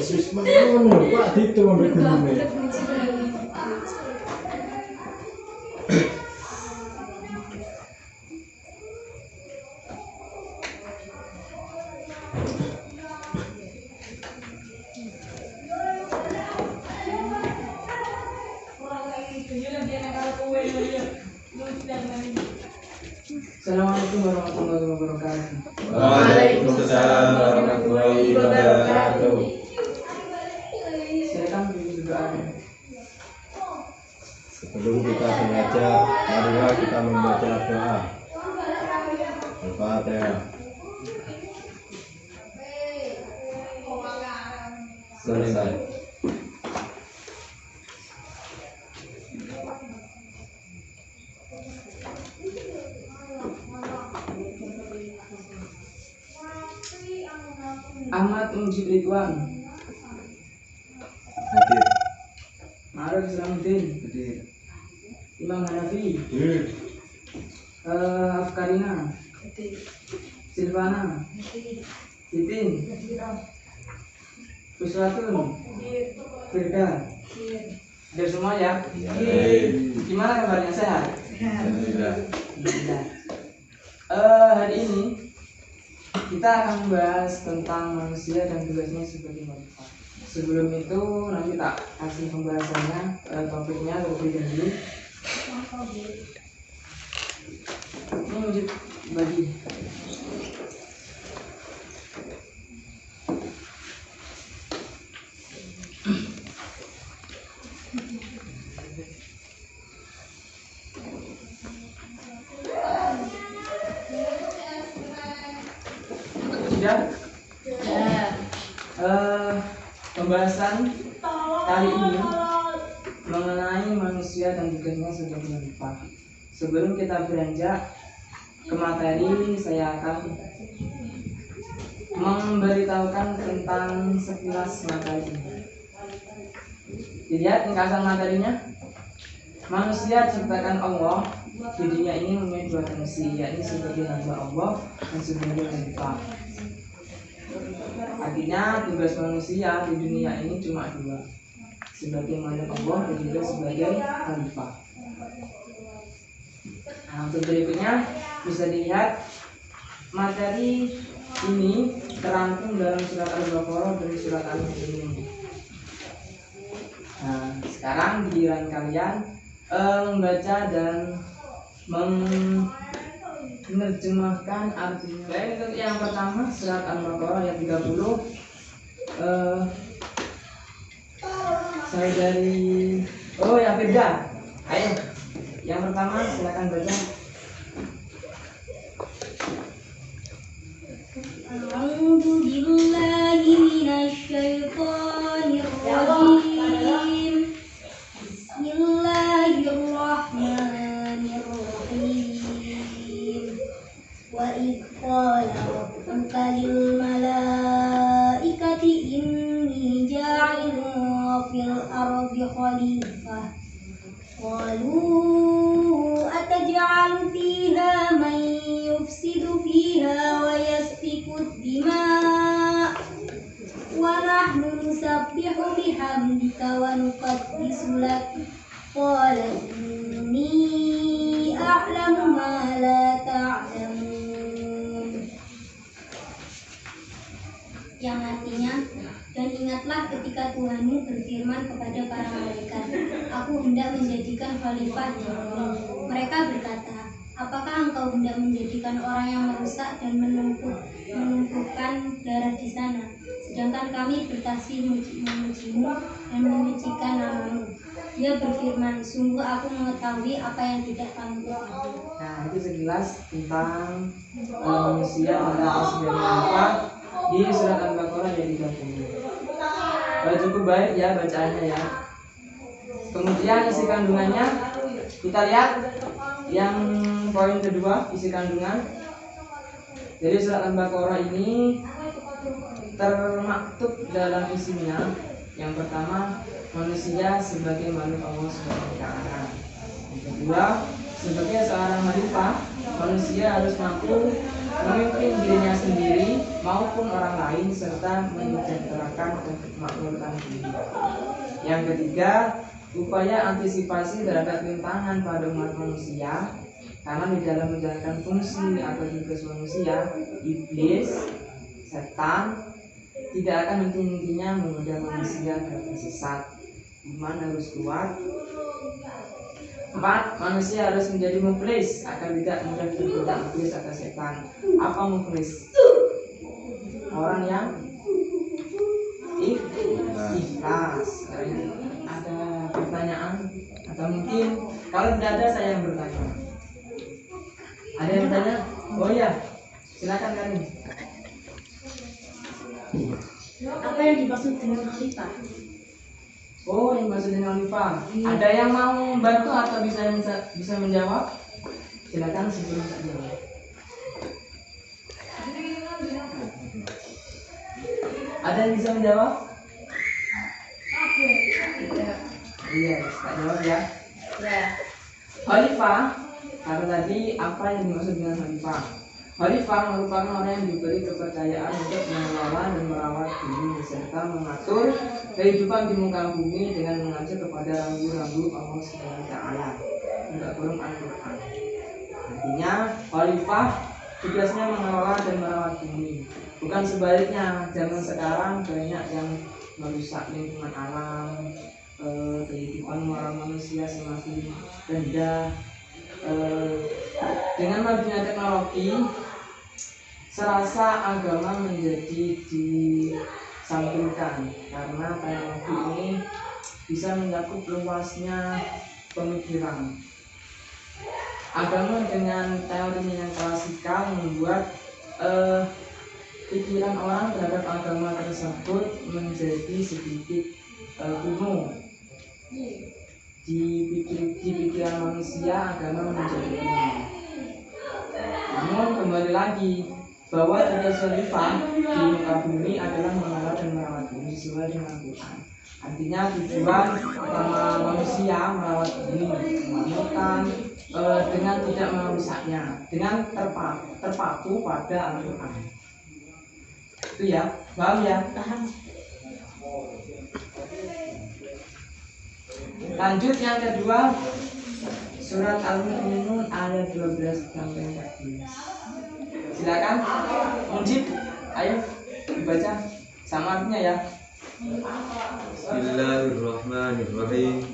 wis ngono kok ditu ambek gurune. Assalamualaikum warahmatullahi wabarakatuh. Waalaikumsalam warahmatullahi wabarakatuh. Silakan berdoa. Sebelum kita belajar, marilah kita membaca doa. Al-Fatihah. Selesai. Ahmad Mujib Ridwan, Hadir. Ma'ruf Islamuddin, Hadir. Imam Hanafi, Hadir. Afkarina, Silvana, Titin, Puswatun, Firda. Hadir semua ya? Gimana kabarnya, sehat? Alhamdulillah. Alhamdulillah. Hari ini kita akan membahas tentang manusia dan tugasnya sebagai manusia. Sebelum itu nanti tak kasih pembahasannya, topiknya terlebih dahulu. Ini wujud bagi. Sudah? Pembahasan kali ini mengenai manusia dan tugasnya sebagai manusia. Sebelum kita beranjak ke materi, saya akan memberitahukan tentang sekilas materi. Dilihat ringkasan materinya. Manusia diciptakan Allah di dunia ini mempunyai dua fungsi, yakni sebagai hamba Allah dan sebagai manusia. Artinya tugas manusia di dunia ini cuma dua, sebagai makhluk Allah dan juga sebagai khalifah. Nah, untuk berikutnya bisa dilihat materi ini terangkum dalam surat Al-Baqarah dan surat Al-Mu'minun. Nah, sekarang giliran kalian membaca dan menerjemahkan artinya. Baik, untuk yang pertama surat Al-Baqarah ayat 30. Saya dari ya beda. Ayo, yang pertama silakan baca. A'udzu billahi minasyaitonir rajim. Bismillahirrahmanirrahim. Wa idh qala rabbuka lil malaikati inni ja'ilun fil ardi khalifah. Qalu ataj'alu fiha man yufsidu fiha wa yasfiku ad-dima' wa nahnu nusabbihu bihamdika wa nuqaddisu lak. Qala inni a'lamu ma la ta'lamun. Yang artinya, dan ingatlah ketika Tuhanmu berfirman kepada para malaikat, aku hendak menjadikan khalifah di bumi. Mereka berkata, apakah engkau hendak menjadikan orang yang merusak dan menumpukan darah di sana, sedangkan kami bertasbih memujimu dan menyucikan namamu. Dia berfirman, sungguh aku mengetahui apa yang tidak kamu ketahui. Nah, itu sekilas tentang manusia dan sebagai khalifah di surat Al-Baqarah ayat 30. Cukup baik ya bacaannya ya. Kemudian isi kandungannya kita lihat yang poin kedua, isi kandungan. Jadi surat Al-Baqarah ini termaktub dalam isinya. Yang pertama, manusia sebagai makhluk Allah Subhanahu wa taala. Yang kedua, sebagai seorang khalifah, manusia harus mampu memimpin dirinya sendiri, maupun orang lain serta menyejahterakan dan kemakmuran diri. Yang ketiga, upaya antisipasi terhadap rintangan pada umat manusia, karena di dalam menjalankan fungsi atau tugas manusia, iblis, setan tidak akan henti-hentinya menggoda manusia agar tersesat. Iman harus kuat. 4. Manusia harus menjadi muflis agar tidak mudah tergoda iblis atau setan. Apa muflis? Orang yang ikhlas. Ada pertanyaan? Atau mungkin kalau tidak ada saya yang bertanya. Ada yang bertanya? Oh iya, silakan Karin. Apa yang dimaksud dengan khalifah? Oh, yang dimaksud dengan khalifah. Ada yang mau membantu atau bisa menjawab? Silakan sebelum saya jawab. Ada yang bisa menjawab? Iya, tak jawab ya. Khalifah, karena tadi apa yang dimaksud dengan khalifah? Khalifah merupakan orang yang diberi kepercayaan untuk mengelola dan merawat bumi serta mengatur kehidupan di muka bumi dengan mengacu kepada rambu-rambu Allah Subhanahu wa taala. Enggak kurang Al-Qur'an. Artinya, khalifah tugasnya mengelola dan merawat bumi. Bukan sebaliknya, zaman sekarang banyak yang merusak lingkungan alam, kehidupan moral manusia semakin rendah. Dengan majunya teknologi, serasa agama menjadi disampingkan karena teknologi ini bisa mencakup luasnya pemikiran. Agama dengan teorinya yang klasikal membuat pikiran orang terhadap agama tersebut menjadi sedikit kuno. Di pikiran manusia agama menjadi kuno. Namun kembali lagi bahwa tugas khalifah di muka bumi adalah mengelola dan merawat bumi sesuai dengan Al-Quran. Artinya tujuan utama manusia merawat bumi, memakmurkan dengan tidak merusaknya, dengan terpaku pada Al-Quran. Itu ya, paham ya? Paham. Lanjut yang kedua, surat Al-Mu'minun ayat 12 sampai 14. Silakan, Mujib, ayo dibaca sama artinya ya. Bismillahirrahmanirrahim.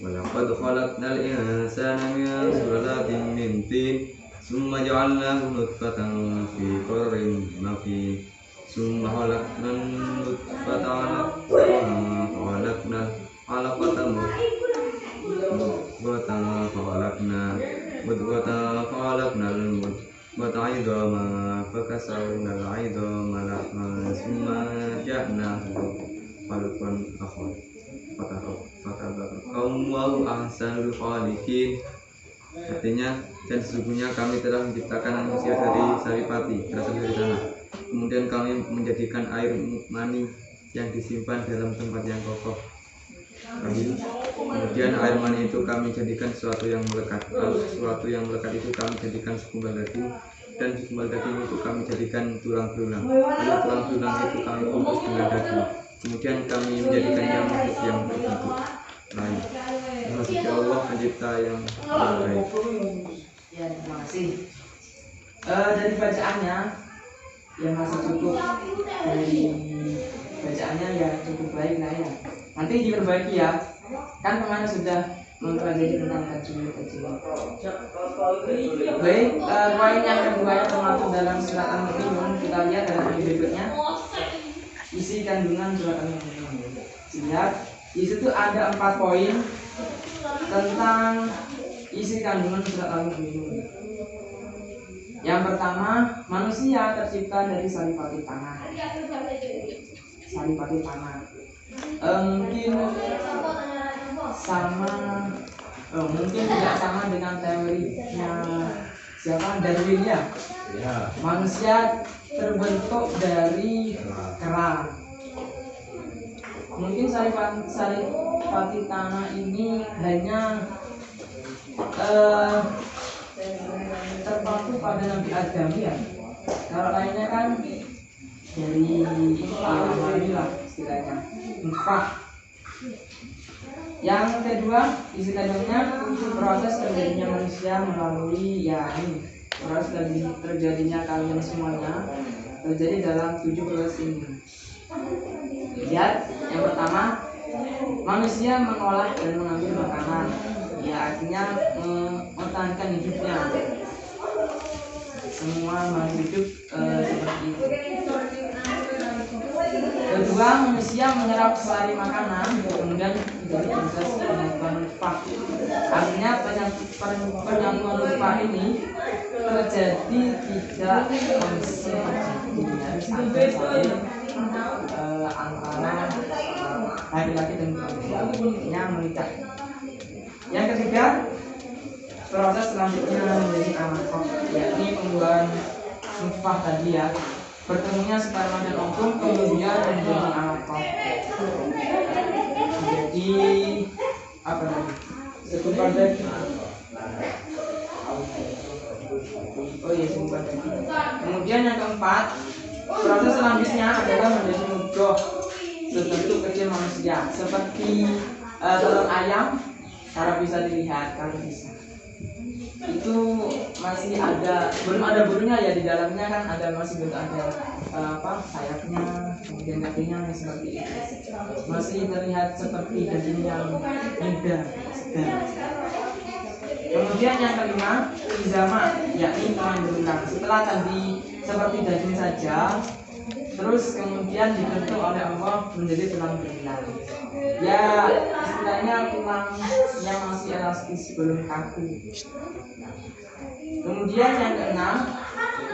Walaqad khalaqnal insana min sulalatin min tin, summa ja'alnahu nutfatan fi qararin makin, summa khalaqnan nutfata 'alaqatan, khalaqnal 'alaqata mudghatan, khalaqnal mudghata 'idhaman, fakasawna al-'idhama lahman, summa ja'alnahu khalqan akhar, fatabarakallahu ahsanul khaliqin. Artinya, dan sesungguhnya kami telah menciptakan manusia dari saripati, berasal dari tanah. Kemudian kami menjadikan air mani yang disimpan dalam tempat yang kokoh. Kemudian air mani itu kami jadikan sesuatu yang melekat. Lalu sesuatu yang melekat itu kami jadikan segumpal daging, dan segumpal daging itu kami jadikan tulang belulang. Lalu tulang belulang itu kami bungkus dengan daging. Kemudian kami menjadikannya makhluk yang berbentuk lain. Maksudnya Allah pencipta yang baik. Ya, terima kasih. Dari bacaannya yang masih cukup, dari bacaannya ya cukup baik lah ya. Nanti diperbaiki ya. Kan kemarin sudah mempelajari tentang tajwid. Baik, poin yang kedua yang termasuk dalam surat Al-Mu'minun, kita lihat dalam berikutnya. Isi kandungan surat Al-Mu'minun. Lihat, di situ ada 4 poin tentang isi kandungan surat Al-Mu'minun. Yang pertama, manusia tercipta dari saripati tanah. Saripati tanah. Mungkin sama, mungkin tidak sama dengan teorinya siapa, Darwin ya. Manusia terbentuk dari kera. Mungkin saripati tanah ini hanya terpaku pada Nabi Adam ya. Kalau lainnya kan dari alhamdulillah istilahnya nutfah. Yang kedua istilahnya proses terjadinya manusia melalui ini proses terjadinya kalian semuanya terjadi dalam 7 proses ini. Lihat, yang pertama manusia mengolah dan mengambil makanan, artinya mempertahankan hidupnya. Semua makhluk hidup seperti itu. Kedua, manusia menyerap selari makanan, kemudian menjadi proses penyatuan nutfah. Artinya penyatuan nutfah ini terjadi tidak langsung, antara laki-laki dan perempuan yang menikah. Yang ketiga, proses selanjutnya menjadi alaqah, yakni pembuahan nutfah tadi bertemunya sperma dan ovum kemudian menjadi alaqah. Jadi apa lagi? Segumpal daging. Segumpal daging. Kemudian yang keempat, proses selanjutnya adalah menjadi mudghah sebentuk kecil manusia seperti telur ayam. Kalau bisa dilihat, kalau bisa itu masih ada, belum ada bulunya di dalamnya kan masih belum ada sayapnya, kemudian kakinya seperti itu, masih terlihat seperti daging yang muda segar. Kemudian yang kelima izama, yakni tulang belulang. Setelah tadi seperti daging saja, terus kemudian dibentuk oleh Allah menjadi tulang belulang. Istilahnya tulang yang masih elastis, belum kaku. Kemudian yang keenam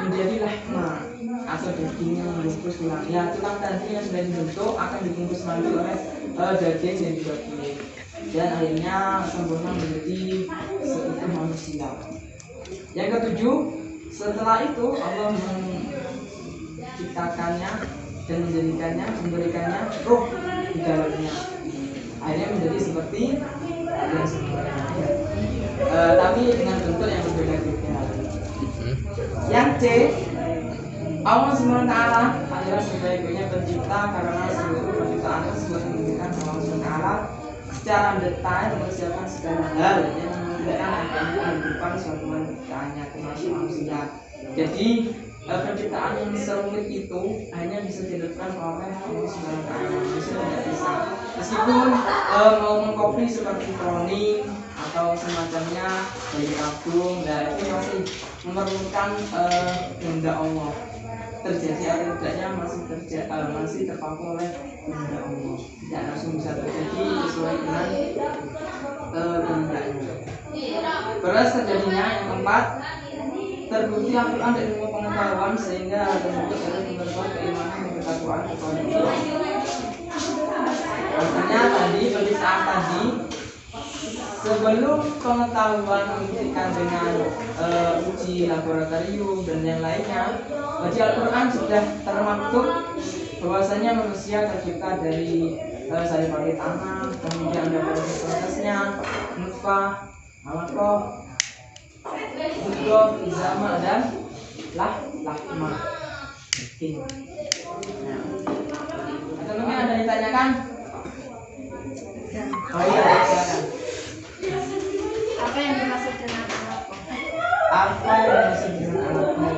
menjadi lahma atau daging yang membungkus tulang. Tulang tadi yang sudah dibentuk akan dibungkus lagi oleh daging dan juga kulit, dan akhirnya sempurna menjadi seutuh manusia. Yang ketujuh, setelah itu Allah menciptakannya dan memberikannya ruh di dalamnya. Akhirnya menjadi seperti yang sebenarnya, tapi dengan bentuk yang berbeda-beda. Yang C, Allah SWT adalah sebaik-baiknya pencipta karena seluruh penciptaan tersebut menunjukkan Allah SWT secara detail mempersiapkan segala hal yang memungkinkan kehidupan suatu penciptaannya termasuk manusia. Jadi penciptaan yang serumit itu hanya bisa dilakukan oleh Allah SWT. Manusia tidak bisa, meskipun mau mengcopy seperti cloning atau semacamnya dari tabung, itu masih memerlukan kehendak Allah. Terjadi atau tidaknya masih terpaku oleh kehendak Allah, tidak langsung bisa terjadi sesuai dengan kehendaknya. Terus terjadinya yang keempat, terbukti Al-Quran dan ilmu pengetahuan sehingga tersebut harus memperkuat keimanan dan ketakwaan kepada Allah. Makanya tadi penistaan tadi, sebelum pengetahuan membuktikan dengan uji laboratorium dan yang lainnya, di Al-Quran sudah termaktub bahwasanya manusia tercipta dari sari-sari tanah, kemudian ada proses-prosesnya, nutfah, alaqah, mudghah, izama, dan lahma. Atau mungkin ada yang ditanyakan? Oh iya, silakan. Apa yang dimaksud dengan alaqah? Apa yang dimaksud dengan alaqah?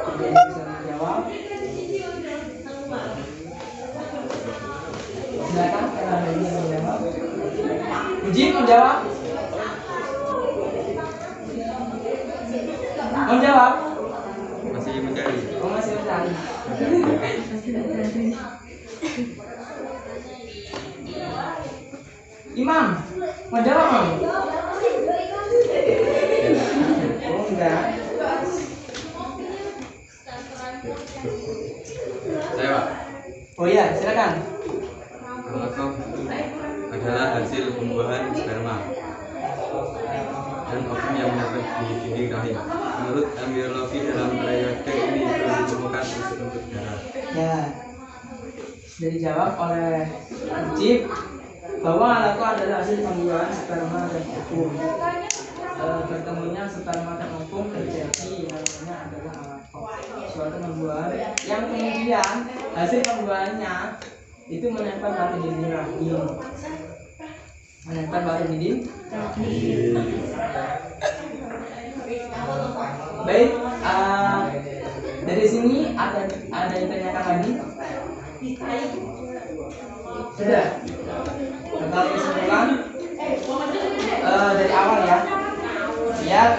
Ada yang bisa menjawab? Silakan, kalau ada yang bisa menjawab. Uji menjawab? Menjawab? Masih mencari. Masih mencari. Imam, menjawab Mam? Oh enggak. Saya Pak. Oh iya, silakan. Alaqah adalah hasil pembuahan sperma dan ovum yang mendapat di dinding rahim. Menurut embriologi dalam periode ini belum ditemukan unsur untuk darah. Ya, sudah dijawab oleh Mujib bahwa alaqah adalah hasil pembuahan sperma dan ovum. bertemunya setelah mata hukum terjadi yang namanya adalah alaqah, suatu pembuahan yang kemudian hasil pembuahannya itu menempel pada dinding rahim, Baik, dari sini ada yang ditanyakan lagi? Sudah. Kita kesimpulan dari awal ya. Lihat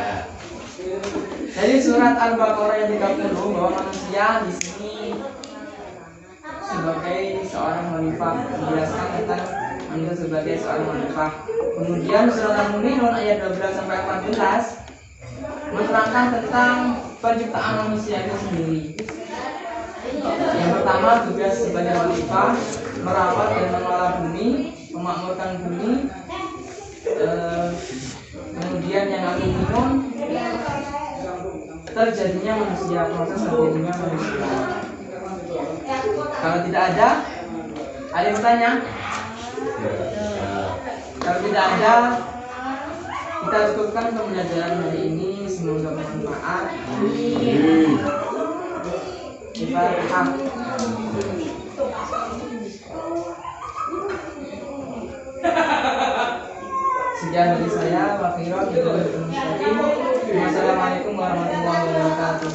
dari surat Al-Baqarah yang 30 bahwa manusia di sini sebagai seorang khalifah, menjelaskan tentang manusia sebagai seorang khalifah. Kemudian surat Al-Mu'minun ayat 12 sampai 14 menerangkan tentang penciptaan manusia itu sendiri. Yang pertama, tugas sebagai khalifah merawat dan mengelola bumi, memakmurkan bumi. Kemudian yang Al-Mu'minun terjadinya manusia, proses terjadinya manusia. Kalau tidak ada yang bertanya? Kalau tidak ada, kita cukupkan pembelajaran hari ini. Semoga bermanfaat. Al-Fatihah. Sekian dari saya, Pak Firot. Wassalamualaikum warahmatullahi wabarakatuh.